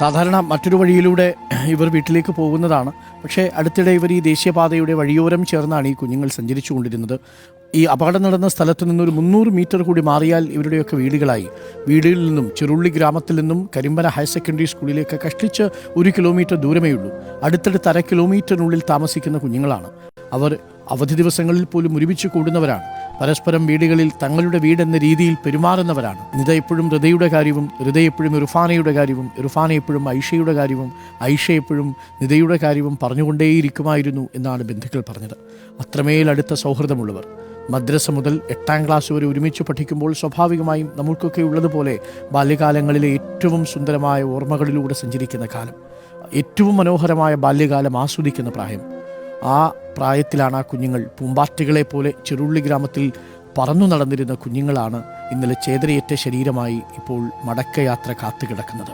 സാധാരണ മറ്റൊരു വഴിയിലൂടെ ഇവർ വീട്ടിലേക്ക് പോകുന്നതാണ്. പക്ഷേ അടുത്തിടെ ഇവർ ഈ ദേശീയപാതയുടെ വഴിയോരം ചേർന്നാണ് ഈ കുഞ്ഞുങ്ങൾ സഞ്ചരിച്ചു കൊണ്ടിരുന്നത്. ഈ അപകടം നടന്ന സ്ഥലത്തു നിന്നൊരു 300 മീറ്റർ കൂടി മാറിയാൽ ഇവരുടെയൊക്കെ വീടുകളായി. വീടുകളിൽ നിന്നും ചെറുള്ളി ഗ്രാമത്തിൽ നിന്നും കരിമ്പന ഹയർ സെക്കൻഡറി സ്കൂളിലേക്ക് കഷ്ടിച്ച് 1 കിലോമീറ്റർ ദൂരമേ ഉള്ളൂ. അടുത്തടുത്ത് 1/2 കിലോമീറ്ററിനുള്ളിൽ താമസിക്കുന്ന കുഞ്ഞുങ്ങളാണ്. അവർ അവധി ദിവസങ്ങളിൽ പോലും ഒരുമിച്ച് കൂടുന്നവരാണ്. പരസ്പരം വീടുകളിൽ തങ്ങളുടെ വീടെന്ന രീതിയിൽ പെരുമാറുന്നവരാണ്. നിത എപ്പോഴും ഹൃദയുടെ കാര്യവും, ഹൃദയ എപ്പോഴും ഇർഫാനയുടെ കാര്യവും, ഇർഫാന എപ്പോഴും ഐഷയുടെ കാര്യവും, ഐഷ എപ്പോഴും നിതയുടെ കാര്യവും പറഞ്ഞുകൊണ്ടേയിരിക്കുമായിരുന്നു എന്നാണ് ബന്ധുക്കൾ പറഞ്ഞത്. അത്രമേൽ അടുത്ത സൗഹൃദമുള്ളവർ. മദ്രസ മുതൽ 8ാം ക്ലാസ് വരെ ഒരുമിച്ച് പഠിക്കുമ്പോൾ സ്വാഭാവികമായും നമുക്കൊക്കെ ഉള്ളതുപോലെ ബാല്യകാലങ്ങളിലെ ഏറ്റവും സുന്ദരമായ ഓർമ്മകളിലൂടെ സഞ്ചരിക്കുന്ന കാലം, ഏറ്റവും മനോഹരമായ ബാല്യകാലം ആസ്വദിക്കുന്ന പ്രായം. ആ പ്രായത്തിലാണ് ആ കുഞ്ഞുങ്ങൾ, പൂമ്പാറ്റകളെ പോലെ ചെറുള്ളി ഗ്രാമത്തിൽ പറന്നു നടന്നിരുന്ന കുഞ്ഞുങ്ങളാണ് ഇന്നലെ ചേതനയേറ്റ ശരീരമായി ഇപ്പോൾ മടക്കയാത്ര കാത്തുകിടക്കുന്നത്.